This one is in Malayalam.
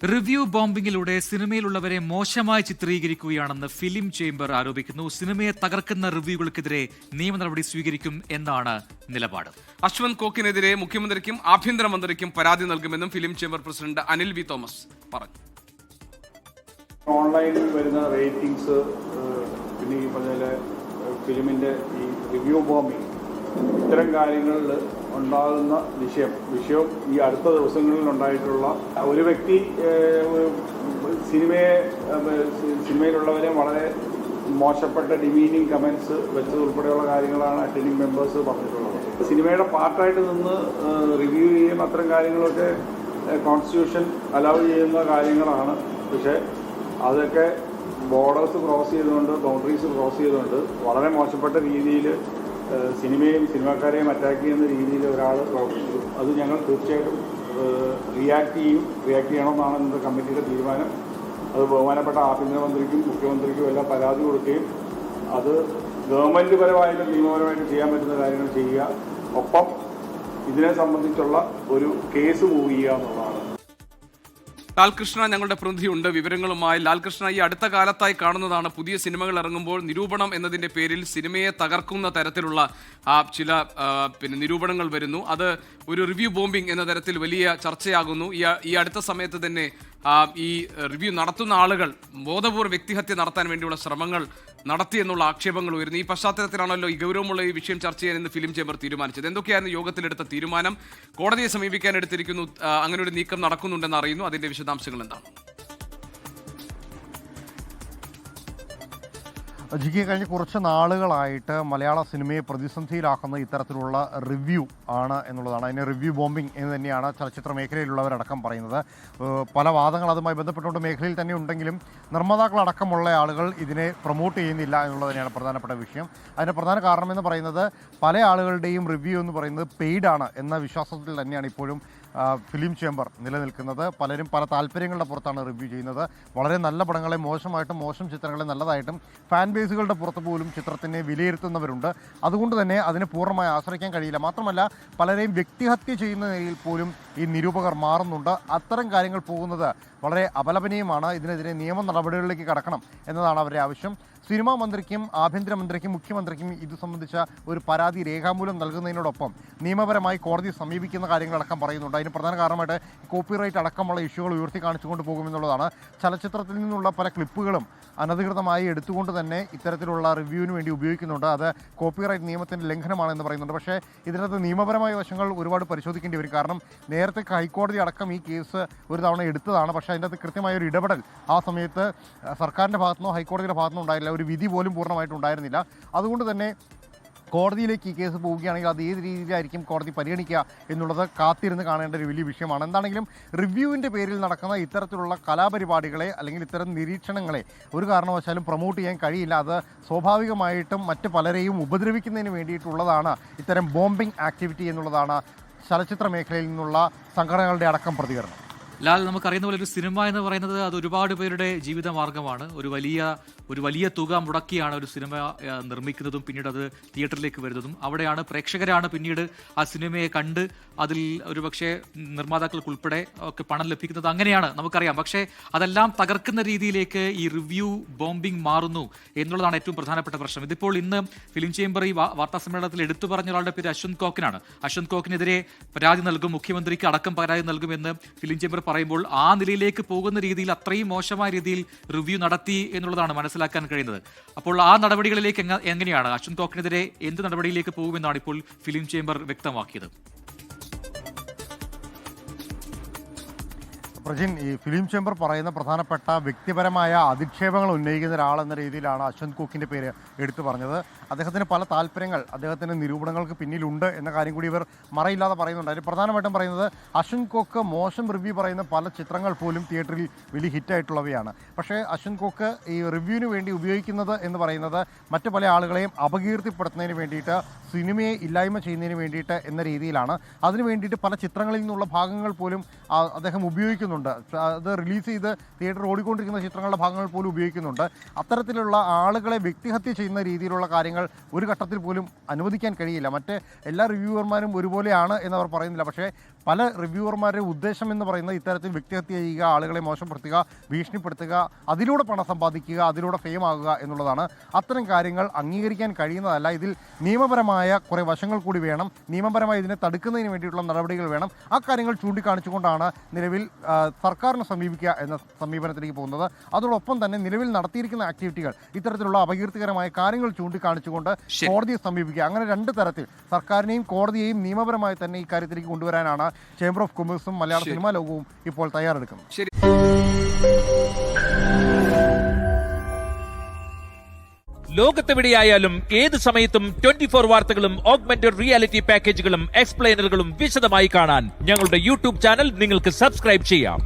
റിവ്യൂ ബോംബിങ്ങിലൂടെ സിനിമയിലുള്ളവരെ മോശമായി ചിത്രീകരിക്കുകയാണെന്ന് ഫിലിം ചേംബർ ആരോപിക്കുന്നു. സിനിമയെ തകർക്കുന്ന റിവ്യൂകൾക്കെതിരെ നിയമ നടപടി സ്വീകരിക്കും എന്നാണ് നിലപാട്. അശ്വന്ത് കോക്കിനെതിരെ മുഖ്യമന്ത്രിക്കും ആഭ്യന്തരമന്ത്രിക്കും പരാതി നൽകുമെന്നും film chamber president Anil V Thomas പറഞ്ഞു. ഓൺലൈനിൽ വരുന്ന റേറ്റിംഗ്സ്, പിന്നെ ഈ പറഞ്ഞ ഫിലിമിന്റെ ഈ റിവ്യൂ ബോംബിങ്, ഇത്തരം കാര്യങ്ങളിൽ ഉണ്ടാകുന്ന വിഷയം ഈ അടുത്ത ദിവസങ്ങളിൽ ഉണ്ടായിട്ടുള്ള ഒരു വ്യക്തി സിനിമയിലുള്ളവരെ വളരെ മോശപ്പെട്ട ഡിമീനിങ് കമൻസ് വെച്ചതുൾപ്പെടെയുള്ള കാര്യങ്ങളാണ് അറ്റൻഡിങ് മെമ്പേഴ്സ് പറഞ്ഞിട്ടുള്ളത്. സിനിമയുടെ പാർട്ടായിട്ട് നിന്ന് റിവ്യൂ ചെയ്യും, അത്തരം കാര്യങ്ങളൊക്കെ കോൺസ്റ്റിറ്റ്യൂഷൻ അലൗ ചെയ്യുന്ന കാര്യങ്ങളാണ്. പക്ഷേ അതൊക്കെ ബോർഡേഴ്സ് ക്രോസ് ചെയ്തുകൊണ്ട്, ബൗണ്ടറീസ് ക്രോസ് ചെയ്തുകൊണ്ട് വളരെ മോശപ്പെട്ട രീതിയിൽ സിനിമയും സിനിമാക്കാരെയും അറ്റാക്ക് ചെയ്യുന്ന രീതിയിൽ ഒരാൾ പ്രവർത്തിച്ചു. അത് ഞങ്ങൾ തീർച്ചയായിട്ടും റിയാക്ട് ചെയ്യണമെന്നാണ് ഇന്നത്തെ കമ്മിറ്റിയുടെ തീരുമാനം. അത് ബഹുമാനപ്പെട്ട ആഭ്യന്തരമന്ത്രിക്കും മുഖ്യമന്ത്രിക്കും എല്ലാം പരാതി കൊടുക്കുകയും അത് ഗവൺമെൻറ് പരമായിട്ടും നിയമപരമായിട്ടും ചെയ്യാൻ പറ്റുന്ന കാര്യങ്ങൾ ചെയ്യുക, ഒപ്പം ഇതിനെ സംബന്ധിച്ചുള്ള ഒരു കേസ് മൂവ് ചെയ്യുക എന്നുള്ളതാണ്. ലാൽകൃഷ്ണ ഞങ്ങളുടെ പ്രതിനിധിയുണ്ട് വിവരങ്ങളുമായി. ലാൽകൃഷ്ണ, ഈ അടുത്ത കാലത്തായി കാണുന്നതാണ് പുതിയ സിനിമകൾ ഇറങ്ങുമ്പോൾ നിരൂപണം എന്നതിന്റെ പേരിൽ സിനിമയെ തകർക്കുന്ന തരത്തിലുള്ള ചില നിരൂപണങ്ങൾ വരുന്നു. അത് ഒരു റിവ്യൂ ബോംബിംഗ് എന്ന തരത്തിൽ വലിയ ചർച്ചയാകുന്നു. ഈ അടുത്ത സമയത്ത് തന്നെ ഈ റിവ്യൂ നടത്തുന്ന ആളുകൾ ബോധപൂർവ്വ വ്യക്തിഹത്യ നടത്താൻ വേണ്ടിയുള്ള ശ്രമങ്ങൾ നടത്തിയെന്നുള്ള ആക്ഷേപങ്ങൾ ഉയരുന്നു. ഈ പശ്ചാത്തലത്തിലാണല്ലോ ഈ ഗൗരവമുള്ള ഈ വിഷയം ചർച്ച ചെയ്യാൻ ഇന്ന് ഫിലിം ചേംബർ തീരുമാനിച്ചത്. എന്തൊക്കെയായിരുന്നു യോഗത്തിലെടുത്ത തീരുമാനം? കോടതിയെ സമീപിക്കാൻ എടുത്തിരിക്കുന്നു, അങ്ങനെ ഒരു നീക്കം നടക്കുന്നുണ്ടെന്ന് അറിയുന്നു. അതിന്റെ വിശദാംശങ്ങൾ എന്താണ്? ജിക്ക്, കഴിഞ്ഞ കുറച്ച് നാളുകളായിട്ട് മലയാള സിനിമയെ പ്രതിസന്ധിയിലാക്കുന്ന ഇത്തരത്തിലുള്ള റിവ്യൂ ആണ് എന്നുള്ളതാണ്. അതിനെ റിവ്യൂ ബോംബിംഗ് എന്ന് തന്നെയാണ് ചലച്ചിത്ര മേഖലയിലുള്ളവരടക്കം പറയുന്നത്. പല വാദങ്ങൾ അതുമായി ബന്ധപ്പെട്ടുകൊണ്ട് മേഖലയിൽ തന്നെ ഉണ്ടെങ്കിലും നിർമ്മാതാക്കളടക്കമുള്ള ആളുകൾ ഇതിനെ പ്രൊമോട്ട് ചെയ്യുന്നില്ല എന്നുള്ളത് തന്നെയാണ് പ്രധാനപ്പെട്ട വിഷയം. അതിൻ്റെ പ്രധാന കാരണമെന്ന് പറയുന്നത് പല ആളുകളുടെയും റിവ്യൂ എന്ന് പറയുന്നത് പെയ്ഡാണ് എന്ന വിശ്വാസത്തിൽ തന്നെയാണ് ഇപ്പോഴും ഫിലിം ചേംബർ നിലനിൽക്കുന്നത്. പലരും പല താല്പര്യങ്ങളുടെ പുറത്താണ് റിവ്യൂ ചെയ്യുന്നത്. വളരെ നല്ല പടങ്ങളെ മോശമായിട്ടും മോശം ചിത്രങ്ങളെ നല്ലതായിട്ടും ഫാൻ ബേസുകളുടെ പുറത്ത് പോലും ചിത്രത്തിനെ വിലയിരുത്തുന്നവരുണ്ട്. അതുകൊണ്ട് തന്നെ അതിനെ പൂർണ്ണമായി ആശ്രയിക്കാൻ കഴിയില്ല. മാത്രമല്ല പലരെയും വ്യക്തിഹത്യ ചെയ്യുന്ന നിലയിൽ പോലും ഈ നിരൂപകർ മാറുന്നുണ്ട്. അത്തരം കാര്യങ്ങൾ പോകുന്നത് വളരെ അപലപനീയമാണ്. ഇതിനെതിരെ നിയമ നടപടികളിലേക്ക് കടക്കണം എന്നതാണ് അവരുടെ ആവശ്യം. സിനിമാ മന്ത്രിക്കും ആഭ്യന്തരമന്ത്രിക്കും മുഖ്യമന്ത്രിക്കും ഇത് സംബന്ധിച്ച ഒരു പരാതി രേഖാമൂലം നൽകുന്നതിനോടൊപ്പം നിയമപരമായി കോടതിയെ സമീപിക്കുന്ന കാര്യങ്ങളടക്കം പറയുന്നുണ്ട്. അതിന് പ്രധാന കാരണമായിട്ട് കോപ്പിറൈറ്റ് അടക്കമുള്ള ഇഷ്യൂകൾ ഉയർത്തി കാണിച്ചുകൊണ്ട് പോകുമെന്നുള്ളതാണ്. ചലച്ചിത്രത്തിൽ നിന്നുള്ള പല ക്ലിപ്പുകളും അനധികൃതമായി എടുത്തുകൊണ്ട് തന്നെ ഇത്തരത്തിലുള്ള റിവ്യൂവിന് വേണ്ടി ഉപയോഗിക്കുന്നുണ്ട്. അത് കോപ്പിറൈറ്റ് നിയമത്തിൻ്റെ ലംഘനമാണെന്ന് പറയുന്നുണ്ട്. പക്ഷേ ഇതിനകത്ത് നിയമപരമായ വശങ്ങൾ ഒരുപാട് പരിശോധിക്കേണ്ടി വരും. കാരണം നേരത്തെ ഹൈക്കോടതി അടക്കം ഈ കേസ് ഒരു തവണ എടുത്തതാണ്. പക്ഷേ അതിൻ്റെ അകത്ത് കൃത്യമായ ഒരു ഇടപെടൽ ആ സമയത്ത് സർക്കാരിൻ്റെ ഭാഗത്തുനിന്നോ ഹൈക്കോടതിയുടെ ഭാഗത്തുനിന്നോ ഉണ്ടായില്ല. ഒരു വിധി പോലും പൂർണ്ണമായിട്ടുണ്ടായിരുന്നില്ല. അതുകൊണ്ട് തന്നെ കോടതിയിലേക്ക് ഈ കേസ് പോവുകയാണെങ്കിൽ അത് ഏത് രീതിയിലായിരിക്കും കോടതി പരിഗണിക്കുക എന്നുള്ളത് കാത്തിരുന്ന് കാണേണ്ട ഒരു വലിയ വിഷയമാണ്. എന്താണെങ്കിലും റിവ്യൂവിൻ്റെ പേരിൽ നടക്കുന്ന ഇത്തരത്തിലുള്ള കലാപരിപാടികളെ അല്ലെങ്കിൽ ഇത്തരം നിരീക്ഷണങ്ങളെ ഒരു കാരണവശാലും പ്രൊമോട്ട് ചെയ്യാൻ കഴിയില്ല. അത് സ്വാഭാവികമായിട്ടും മറ്റ് പലരെയും ഉപദ്രവിക്കുന്നതിന് വേണ്ടിയിട്ടുള്ളതാണ് ഇത്തരം ബോംബിംഗ് ആക്ടിവിറ്റി എന്നുള്ളതാണ് ചലച്ചിത്ര മേഖലയിൽ നിന്നുള്ള സംഘടനകളുടെ അടക്കം പ്രതികരണം. ലാൽ, നമുക്കറിയുന്ന പോലെ ഒരു സിനിമ എന്ന് പറയുന്നത് അത് ഒരുപാട് പേരുടെ ജീവിത മാർഗമാണ്. ഒരു വലിയ തുക മുടക്കിയാണ് ഒരു സിനിമ നിർമ്മിക്കുന്നതും പിന്നീട് അത് തിയേറ്ററിലേക്ക് വരുന്നതും. അവിടെയാണ് പ്രേക്ഷകരാണ് പിന്നീട് ആ സിനിമയെ കണ്ട് അതിൽ ഒരുപക്ഷെ നിർമ്മാതാക്കൾക്കുൾപ്പെടെ ഒക്കെ പണം ലഭിക്കുന്നത്. അങ്ങനെയാണ് നമുക്കറിയാം. പക്ഷേ അതെല്ലാം തകർക്കുന്ന രീതിയിലേക്ക് ഈ റിവ്യൂ ബോംബിംഗ് മാറുന്നു എന്നുള്ളതാണ് ഏറ്റവും പ്രധാനപ്പെട്ട പ്രശ്നം. ഇതിപ്പോൾ ഇന്ന് ഫിലിം ചേംബർ ഈ വാർത്താ സമ്മേളനത്തിൽ എടുത്തു പറഞ്ഞ ഒരാളുടെ പേര് അശ്വന്ത് കോക്കിനാണ്. അശ്വന്ത് കോക്കിനെതിരെ പരാതി നൽകും, മുഖ്യമന്ത്രിക്ക് അടക്കം പരാതി നൽകുമെന്ന് ഫിലിം ചേംബർ പറയുമ്പോൾ ആ നിലയിലേക്ക് പോകുന്ന രീതിയിൽ അത്രയും മോശമായ രീതിയിൽ റിവ്യൂ നടത്തി എന്നുള്ളതാണ് മനസ്സിലാക്കാൻ കഴിയുന്നത്. അപ്പോൾ ആ നടപടികളിലേക്ക് എങ്ങനെയാണ് അശ്വന്ത് കോക്കിനെതിരെ എന്ത് നടപടിയിലേക്ക് പോകുമെന്നാണ് ഇപ്പോൾ ഫിലിം ചേംബർ വ്യക്തമാക്കിയത്? പ്രജിൻ, ഈ ഫിലിം ചേംബർ പറയുന്ന പ്രധാനപ്പെട്ട വ്യക്തിപരമായ അധിക്ഷേപങ്ങൾ ഉന്നയിക്കുന്ന ഒരാളെന്ന രീതിയിലാണ് അശ്വന്ത് കോക്കിൻ്റെ പേര് എടുത്തു പറഞ്ഞത്. അദ്ദേഹത്തിന് പല താല്പര്യങ്ങൾ അദ്ദേഹത്തിൻ്റെ നിരൂപണങ്ങൾക്ക് പിന്നിലുണ്ട് എന്ന കാര്യം കൂടി ഇവർ മറയില്ലാതെ പറയുന്നുണ്ട്. അതിൽ പ്രധാനമായിട്ടും പറയുന്നത് അശ്വന്ത് കോക്ക് മോശം റിവ്യൂ പറയുന്ന പല ചിത്രങ്ങൾ പോലും തിയേറ്ററിൽ വലിയ ഹിറ്റായിട്ടുള്ളവയാണ്. പക്ഷേ അശ്വന്ത് കോക്ക് ഈ റിവ്യൂവിന് വേണ്ടി ഉപയോഗിക്കുന്നത് എന്ന് പറയുന്നത് മറ്റു പല ആളുകളെയും അപകീർത്തിപ്പെടുത്തുന്നതിന് വേണ്ടിയിട്ട്, സിനിമയെ ഇല്ലായ്മ ചെയ്യുന്നതിന് വേണ്ടിയിട്ട് എന്ന രീതിയിലാണ്. അതിനു വേണ്ടിയിട്ട് പല ചിത്രങ്ങളിൽ നിന്നുള്ള ഭാഗങ്ങൾ പോലും അദ്ദേഹം ഉപയോഗിക്കുന്നുണ്ട്. അത് റിലീസ് ചെയ്ത് തിയേറ്റർ ഓടിക്കൊണ്ടിരിക്കുന്ന ചിത്രങ്ങളുടെ ഭാഗങ്ങൾ പോലും ഉപയോഗിക്കുന്നുണ്ട്. അത്തരത്തിലുള്ള ആളുകളെ വ്യക്തിഹത്യ ചെയ്യുന്ന രീതിയിലുള്ള കാര്യങ്ങൾ ഒരു ഘട്ടത്തിൽ പോലും അനുവദിക്കാൻ കഴിയില്ല. മറ്റ് എല്ലാ റിവ്യൂവർമാരും ഒരുപോലെയാണ് എന്നവർ പറയുന്നില്ല. പക്ഷേ പല റിവ്യൂവർമാരുടെ ഉദ്ദേശം എന്ന് പറയുന്നത് ഇത്തരത്തിൽ വ്യക്തിഹത്യ ചെയ്യുക, ആളുകളെ മോശപ്പെടുത്തുക, ഭീഷണിപ്പെടുത്തുക, അതിലൂടെ പണം സമ്പാദിക്കുക, അതിലൂടെ ഫെയിം ആകുക എന്നുള്ളതാണ്. അത്തരം കാര്യങ്ങൾ അംഗീകരിക്കാൻ കഴിയുന്നതല്ല. ഇതിൽ നിയമപരമായ കുറേ വശങ്ങൾ കൂടി വേണം. നിയമപരമായി ഇതിനെ തടുക്കുന്നതിന് വേണ്ടിയിട്ടുള്ള നടപടികൾ വേണം. ആ കാര്യങ്ങൾ ചൂണ്ടിക്കാണിച്ചുകൊണ്ടാണ് നിലവിൽ സർക്കാരിനെ സമീപിക്കുക എന്ന സമീപനത്തിലേക്ക് പോകുന്നത്. അതോടൊപ്പം തന്നെ നിലവിൽ നടത്തിയിരിക്കുന്ന ആക്ടിവിറ്റികൾ, ഇത്തരത്തിലുള്ള അപകീർത്തികരമായ കാര്യങ്ങൾ ചൂണ്ടിക്കാണിച്ചുകൊണ്ട് കോടതിയെ സമീപിക്കുക, അങ്ങനെ രണ്ട് തരത്തിൽ സർക്കാരിനെയും കോടതിയെയും നിയമപരമായി തന്നെ ഈ കാര്യത്തിലേക്ക് കൊണ്ടുവരാനാണ് ചേംബർ ഓഫ് കൊമേഴ്സും മലയാള സിനിമാ ലോകവും ഇപ്പോൾ തയ്യാറെടുക്കുന്നത്. ലോകത്തെവിടെയായാലും ഏത് സമയത്തും 24 വാർത്തകളും ഓഗ്മെന്റഡ് റിയാലിറ്റി പാക്കേജുകളും എക്സ്പ്ലെയിനറുകളും വിശദമായി കാണാൻ ഞങ്ങളുടെ യൂട്യൂബ് ചാനൽ നിങ്ങൾക്ക് സബ്സ്ക്രൈബ് ചെയ്യാം.